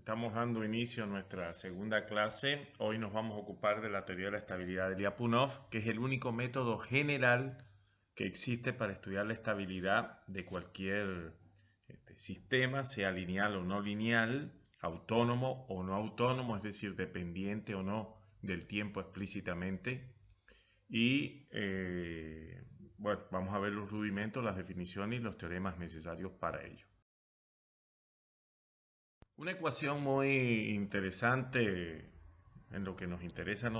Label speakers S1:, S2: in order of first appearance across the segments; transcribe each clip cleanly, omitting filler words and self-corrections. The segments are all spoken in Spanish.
S1: Estamos dando inicio a nuestra segunda clase. Hoy nos vamos a ocupar de la teoría de la estabilidad de Lyapunov, que es el único método general que existe para estudiar la estabilidad de cualquier sistema, sea lineal o no lineal, autónomo o no autónomo, es decir, dependiente o no del tiempo explícitamente. Y bueno, vamos a ver los rudimentos, las definiciones y los teoremas necesarios para ello. Una ecuación muy interesante en lo que nos interesa,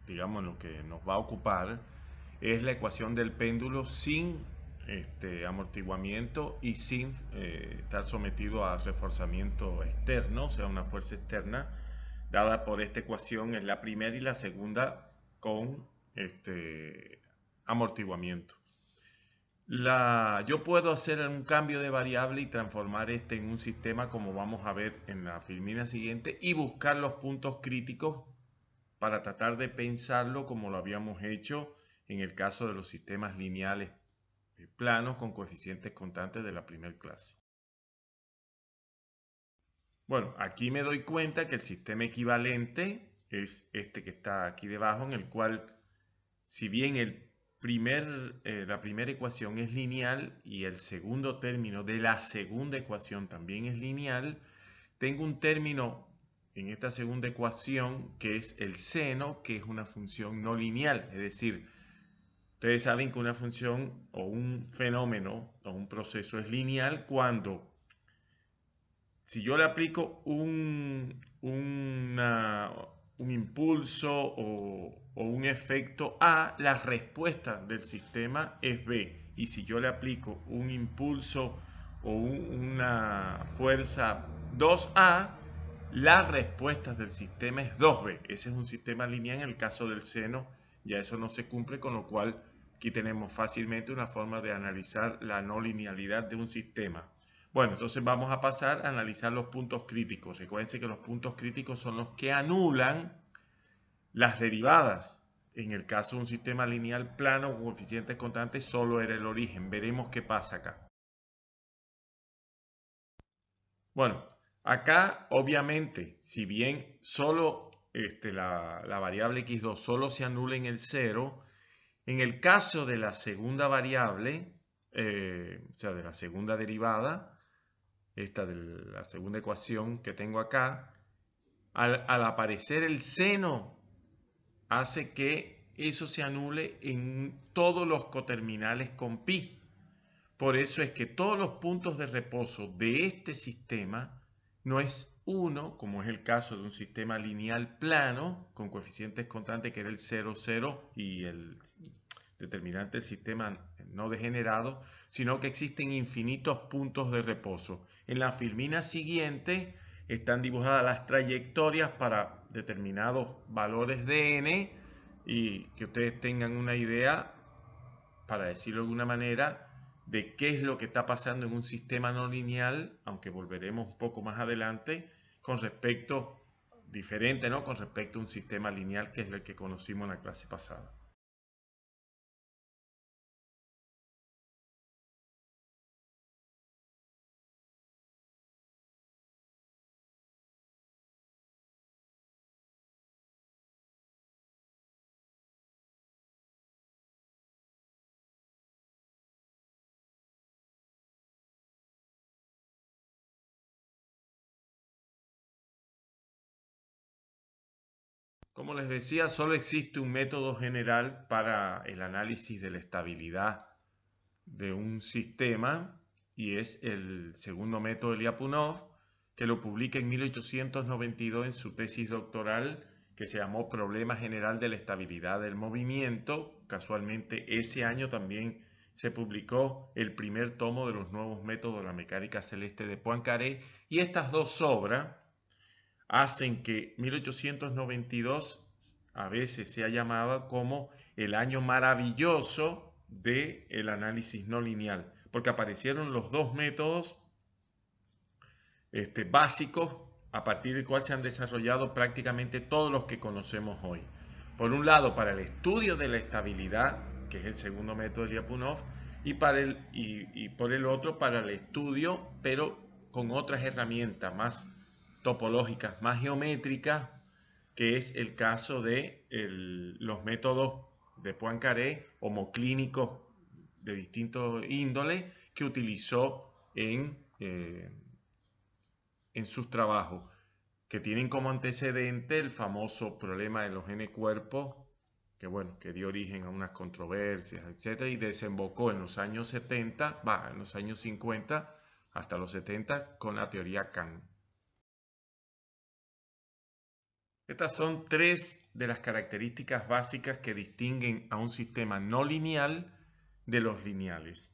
S1: digamos, en lo que nos va a ocupar, es la ecuación del péndulo sin amortiguamiento y sin estar sometido a reforzamiento externo, o sea, una fuerza externa, dada por esta ecuación es la primera y la segunda con amortiguamiento. Yo puedo hacer un cambio de variable y transformar este en un sistema como vamos a ver en la filmina siguiente y buscar los puntos críticos para tratar de pensarlo como lo habíamos hecho en el caso de los sistemas lineales planos con coeficientes constantes de la primera clase. Bueno, aquí me doy cuenta que el sistema equivalente es este que está aquí debajo, en el cual, si bien la primera ecuación es lineal y el segundo término de la segunda ecuación también es lineal, tengo un término en esta segunda ecuación que es el seno, que es una función no lineal. Es decir, ustedes saben que una función o un fenómeno o un proceso es lineal cuando, si yo le aplico un impulso o un efecto A, la respuesta del sistema es B. Y si yo le aplico un impulso o una fuerza 2A, la respuesta del sistema es 2B. Ese es un sistema lineal. En el caso del seno, ya eso no se cumple, con lo cual aquí tenemos fácilmente una forma de analizar la no linealidad de un sistema. Bueno, entonces vamos a pasar a analizar los puntos críticos. Recuerden que los puntos críticos son los que anulan las derivadas. En el caso de un sistema lineal plano con coeficientes constantes, solo era el origen. Veremos qué pasa acá. Bueno, acá obviamente, si bien solo la variable x2 solo se anula en el 0, en el caso de la segunda variable, o sea, de la segunda derivada, esta de la segunda ecuación que tengo acá, al aparecer el seno, hace que eso se anule en todos los coterminales con pi. Por eso es que todos los puntos de reposo de este sistema no es 1, como es el caso de un sistema lineal plano con coeficientes constantes que era el 0, 0 y el determinante del sistema no degenerado, sino que existen infinitos puntos de reposo. En la filmina siguiente están dibujadas las trayectorias para determinados valores de n y que ustedes tengan una idea, para decirlo de alguna manera, de qué es lo que está pasando en un sistema no lineal, aunque volveremos un poco más adelante, diferente, ¿no? Con respecto a un sistema lineal que es el que conocimos en la clase pasada. Como les decía, solo existe un método general para el análisis de la estabilidad de un sistema y es el segundo método de Lyapunov, que lo publica en 1892 en su tesis doctoral que se llamó Problema General de la Estabilidad del Movimiento. Casualmente ese año también se publicó el primer tomo de los nuevos métodos de la mecánica celeste de Poincaré, y estas dos obras hacen que 1892 a veces sea llamado como el año maravilloso del análisis no lineal, porque aparecieron los dos métodos básicos a partir del cual se han desarrollado prácticamente todos los que conocemos hoy. Por un lado, para el estudio de la estabilidad, que es el segundo método de Lyapunov, y por el otro, para el estudio, pero con otras herramientas más topológicas más geométricas, que es el caso de los métodos de Poincaré, homoclínicos de distintos índoles, que utilizó en sus trabajos, que tienen como antecedente el famoso problema de los n-cuerpos, que bueno, que dio origen a unas controversias, etcétera, y desembocó en los años 70, en los años 50 hasta los 70 con la teoría Kahn. Estas son tres de las características básicas que distinguen a un sistema no lineal de los lineales.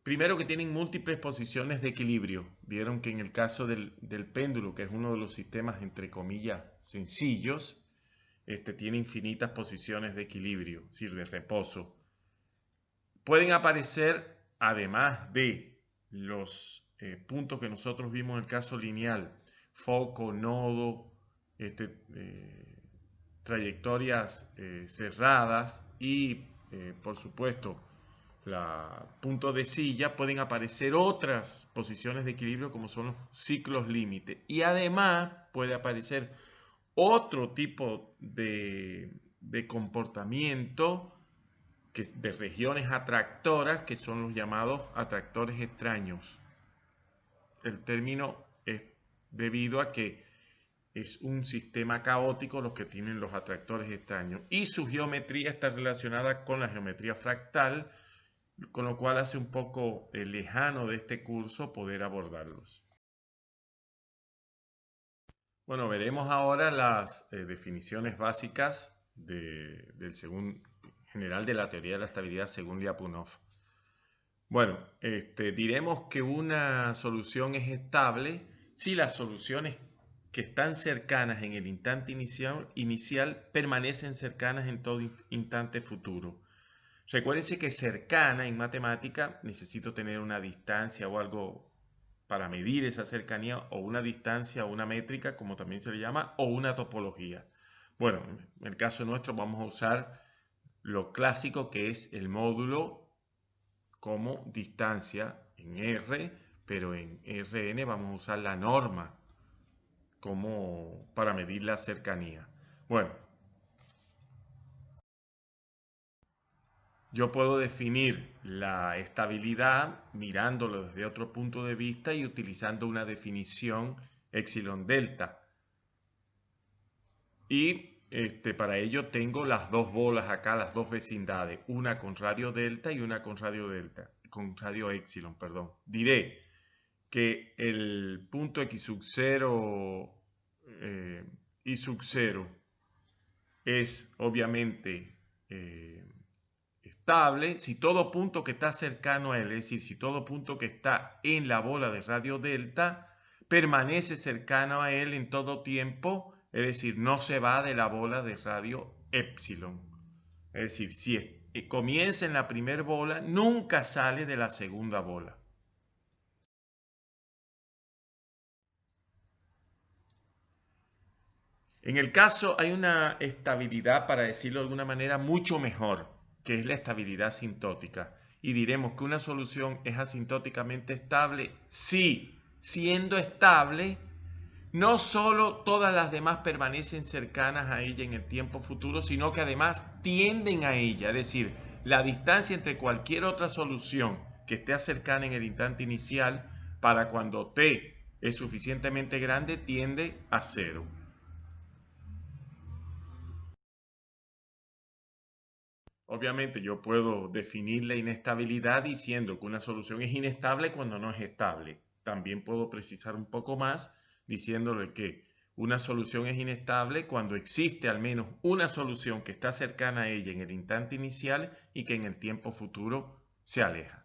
S1: Primero, que tienen múltiples posiciones de equilibrio. Vieron que en el caso del péndulo, que es uno de los sistemas entre comillas sencillos, tiene infinitas posiciones de equilibrio, es decir, de reposo. Pueden aparecer, además de los puntos que nosotros vimos en el caso lineal, foco, nodo, trayectorias cerradas y, por supuesto, punto de silla, pueden aparecer otras posiciones de equilibrio como son los ciclos límite. Y además puede aparecer otro tipo de comportamiento de regiones atractoras, que son los llamados atractores extraños. El término es debido a que es un sistema caótico los que tienen los atractores extraños, y su geometría está relacionada con la geometría fractal, con lo cual hace un poco lejano de este curso poder abordarlos. Bueno, veremos ahora las definiciones básicas del general de la teoría de la estabilidad según Lyapunov. Bueno, diremos que una solución es estable si las soluciones que están cercanas en el instante inicial permanecen cercanas en todo instante futuro. Recuérdense que cercana en matemática necesito tener una distancia o algo para medir esa cercanía, o una distancia o una métrica, como también se le llama, o una topología. Bueno, en el caso nuestro vamos a usar lo clásico, que es el módulo como distancia en R, pero en Rn vamos a usar la norma para medir la cercanía. Bueno, yo puedo definir la estabilidad mirándolo desde otro punto de vista y utilizando una definición epsilon delta. Y para ello tengo las dos bolas acá, las dos vecindades, una con radio delta y una con radio epsilon, perdón. Diré que el punto x sub 0 y sub 0 es obviamente estable si todo punto que está cercano a él, es decir, si todo punto que está en la bola de radio delta permanece cercano a él en todo tiempo, es decir, no se va de la bola de radio epsilon. Es decir, si comienza en la primera bola, nunca sale de la segunda bola. En el caso hay una estabilidad, para decirlo de alguna manera, mucho mejor, que es la estabilidad asintótica. Y diremos que una solución es asintóticamente estable si, siendo estable, no solo todas las demás permanecen cercanas a ella en el tiempo futuro, sino que además tienden a ella. Es decir, la distancia entre cualquier otra solución que esté cercana en el instante inicial, para cuando t es suficientemente grande, tiende a cero. Obviamente yo puedo definir la inestabilidad diciendo que una solución es inestable cuando no es estable. También puedo precisar un poco más diciéndole que una solución es inestable cuando existe al menos una solución que está cercana a ella en el instante inicial y que en el tiempo futuro se aleja.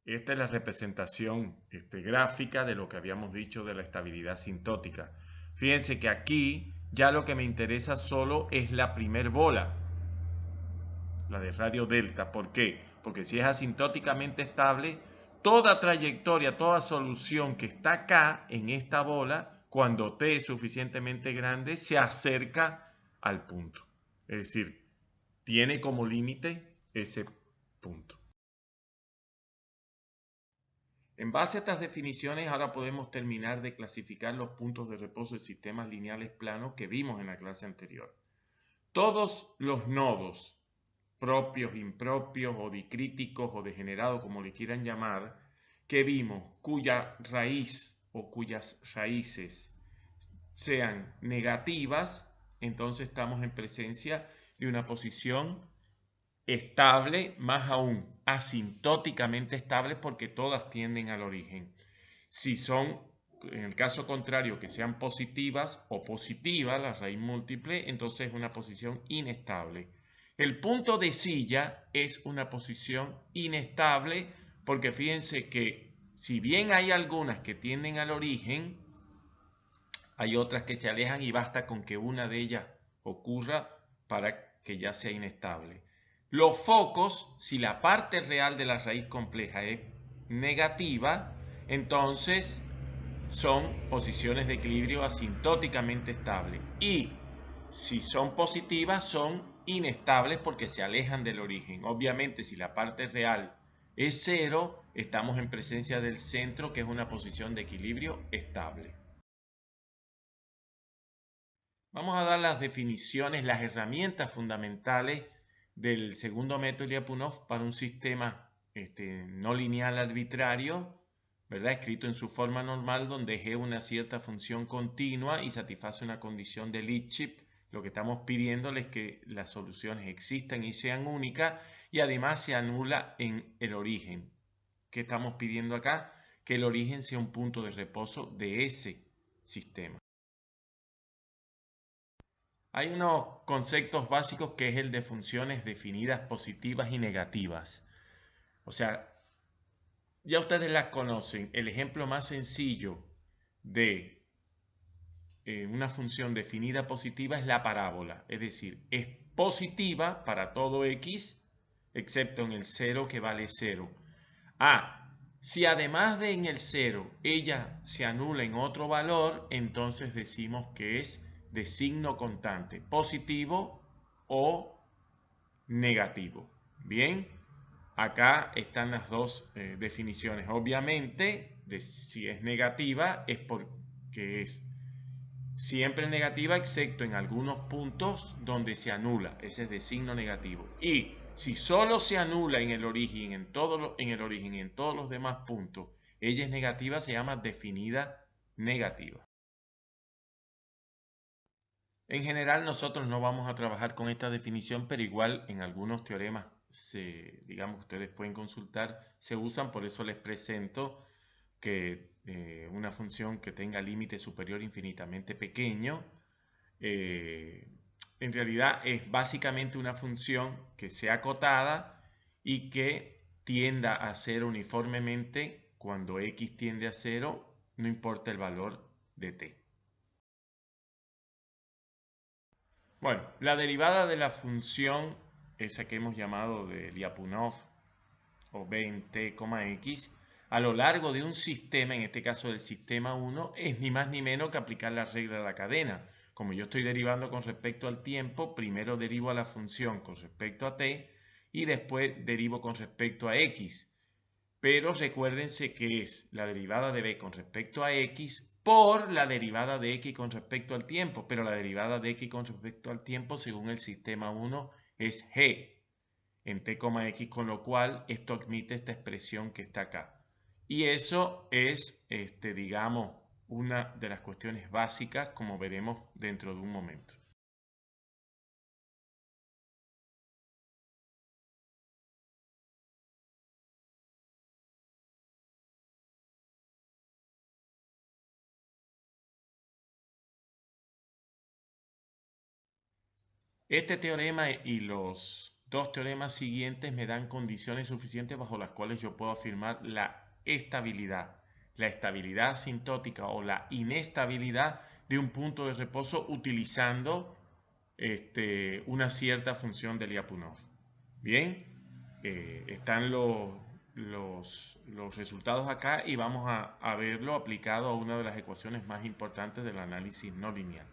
S1: Esta es la representación gráfica de lo que habíamos dicho de la estabilidad asintótica. Fíjense que aquí ya lo que me interesa solo es la primer bola, la de radio delta. ¿Por qué? Porque si es asintóticamente estable, toda trayectoria, toda solución que está acá en esta bola cuando t es suficientemente grande, se acerca al punto. Es decir, tiene como límite ese punto. En base a estas definiciones, ahora podemos terminar de clasificar los puntos de reposo de sistemas lineales planos que vimos en la clase anterior. Todos los nodos, propios, impropios o dicríticos o degenerados, como le quieran llamar, que vimos, cuya raíz o cuyas raíces sean negativas, entonces estamos en presencia de una posición estable, más aún asintóticamente estable, porque todas tienden al origen. Si son, en el caso contrario, que sean positivas o positivas, la raíz múltiple, entonces es una posición inestable. El punto de silla es una posición inestable, porque fíjense que si bien hay algunas que tienden al origen, hay otras que se alejan y basta con que una de ellas ocurra para que ya sea inestable. Los focos, si la parte real de la raíz compleja es negativa, entonces son posiciones de equilibrio asintóticamente estables. Y si son positivas, son inestables porque se alejan del origen. Obviamente, si la parte real es cero, estamos en presencia del centro, que es una posición de equilibrio estable. Vamos a dar las definiciones, las herramientas fundamentales del segundo método Lyapunov para un sistema no lineal arbitrario, ¿verdad? Escrito en su forma normal, donde G una cierta función continua y satisface una condición de Lipschitz. Lo que estamos pidiéndole es que las soluciones existan y sean únicas, y además se anula en el origen. ¿Qué estamos pidiendo acá? Que el origen sea un punto de reposo de ese sistema. Hay unos conceptos básicos que es el de funciones definidas positivas y negativas. O sea, ya ustedes las conocen. El ejemplo más sencillo de una función definida positiva es la parábola. Es decir, es positiva para todo x, excepto en el 0 que vale 0. Si además de en el 0 ella se anula en otro valor, entonces decimos que es de signo constante, positivo o negativo. Bien, acá están las dos definiciones. Obviamente, si es negativa es porque es siempre negativa, excepto en algunos puntos donde se anula. Ese es de signo negativo. Y si solo se anula en el origen, en el origen y en todos los demás puntos, ella es negativa, se llama definida negativa. En general nosotros no vamos a trabajar con esta definición, pero igual en algunos teoremas, digamos, ustedes pueden consultar, se usan, por eso les presento que una función que tenga límite superior infinitamente pequeño, en realidad es básicamente una función que sea acotada y que tienda a cero uniformemente cuando x tiende a cero, no importa el valor de t. Bueno, la derivada de la función, esa que hemos llamado de Lyapunov, o b en t, x, a lo largo de un sistema, en este caso del sistema 1, es ni más ni menos que aplicar la regla de la cadena. Como yo estoy derivando con respecto al tiempo, primero derivo a la función con respecto a t y después derivo con respecto a x. Pero recuérdense que es la derivada de b con respecto a x por la derivada de x con respecto al tiempo. Pero la derivada de x con respecto al tiempo, según el sistema 1, es g en t, x, con lo cual esto admite esta expresión que está acá. Y eso es, digamos, una de las cuestiones básicas, como veremos dentro de un momento. Este teorema y los dos teoremas siguientes me dan condiciones suficientes bajo las cuales yo puedo afirmar la estabilidad asintótica o la inestabilidad de un punto de reposo utilizando una cierta función de Lyapunov. Bien, están los resultados acá y vamos a verlo aplicado a una de las ecuaciones más importantes del análisis no lineal.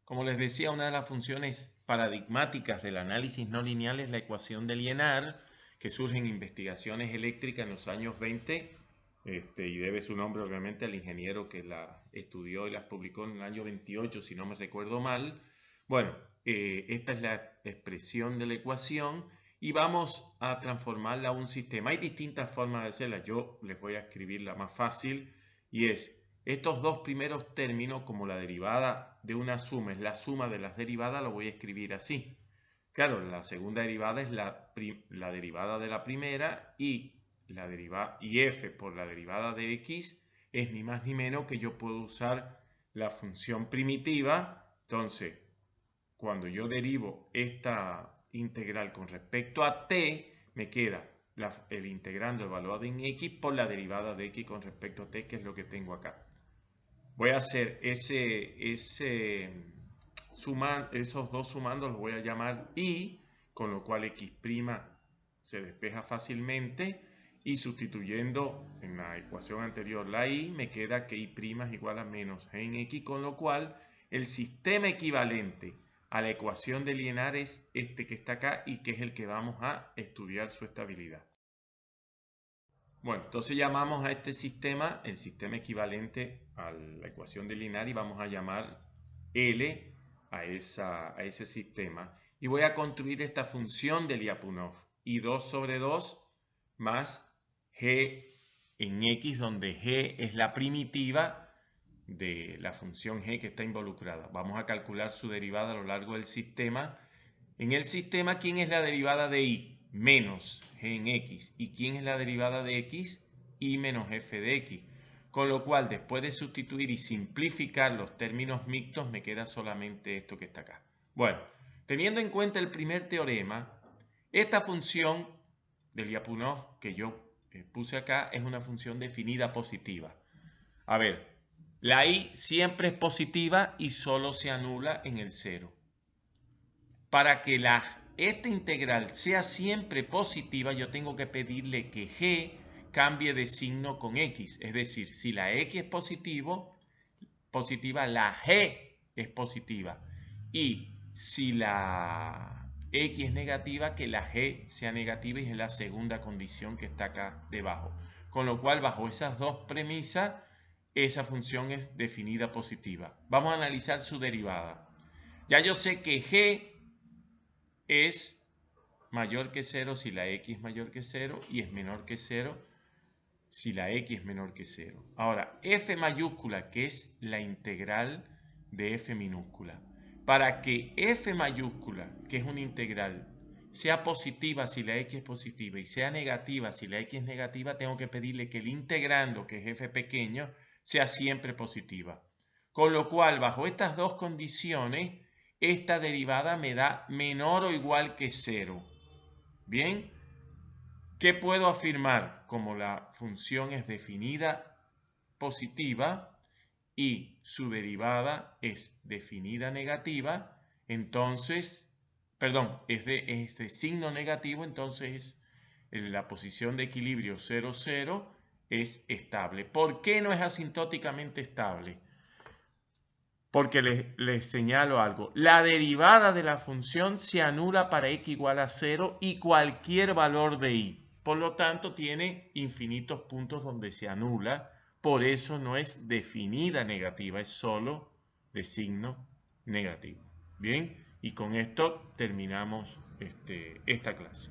S1: Como les decía, una de las funciones paradigmáticas del análisis no lineal es la ecuación de Liénard, que surge en investigaciones eléctricas en los años 20, y debe su nombre obviamente al ingeniero que la estudió y las publicó en el año 28, si no me recuerdo mal. Bueno, esta es la expresión de la ecuación y vamos a transformarla a un sistema. Hay distintas formas de hacerla. Yo les voy a escribir la más fácil y es estos dos primeros términos, como la derivada de una suma es la suma de las derivadas, lo voy a escribir así. Claro, la segunda derivada es la derivada de la primera y f por la derivada de x es ni más ni menos que yo puedo usar la función primitiva. Entonces, cuando yo derivo esta integral con respecto a t, me queda el integrando evaluado en x por la derivada de x con respecto a t, que es lo que tengo acá. Voy a hacer esos dos sumandos los voy a llamar y, con lo cual x' se despeja fácilmente y sustituyendo en la ecuación anterior la y, me queda que y' es igual a menos g en x, con lo cual el sistema equivalente a la ecuación de Liénard es este que está acá y que es el que vamos a estudiar su estabilidad. Bueno, entonces llamamos a este sistema el sistema equivalente a la ecuación de Liénard y vamos a llamar L a ese sistema. Y voy a construir esta función de Lyapunov, I2 sobre 2 más g en x, donde g es la primitiva de la función g que está involucrada. Vamos a calcular su derivada a lo largo del sistema. En el sistema, ¿quién es la derivada de y? Menos g en x. ¿Y quién es la derivada de x? Y menos f de x. Con lo cual, después de sustituir y simplificar los términos mixtos, me queda solamente esto que está acá. Bueno, teniendo en cuenta el primer teorema, esta función de Lyapunov que yo puse acá es una función definida positiva. A ver, la y siempre es positiva y solo se anula en el cero. Para que esta integral sea siempre positiva, yo tengo que pedirle que g cambie de signo con x. Es decir, si la x es positiva, la g es positiva. Y si la x es negativa, que la g sea negativa, y es la segunda condición que está acá debajo. Con lo cual, bajo esas dos premisas, esa función es definida positiva. Vamos a analizar su derivada. Ya yo sé que g es mayor que 0 si la x es mayor que 0 y es menor que 0 si la x es menor que 0. Ahora, f mayúscula, que es la integral de f minúscula. Para que f mayúscula, que es una integral, sea positiva si la x es positiva y sea negativa si la x es negativa, tengo que pedirle que el integrando, que es f pequeño, sea siempre positiva. Con lo cual, bajo estas dos condiciones, esta derivada me da menor o igual que 0. Bien, ¿qué puedo afirmar? Como la función es definida positiva y su derivada es definida negativa, entonces, perdón, es de signo negativo, entonces la posición de equilibrio 0, 0 es estable. ¿Por qué no es asintóticamente estable? Porque les señalo algo. La derivada de la función se anula para x igual a 0 y cualquier valor de y. Por lo tanto, tiene infinitos puntos donde se anula. Por eso no es definida negativa, es solo de signo negativo. Bien, y con esto terminamos esta clase.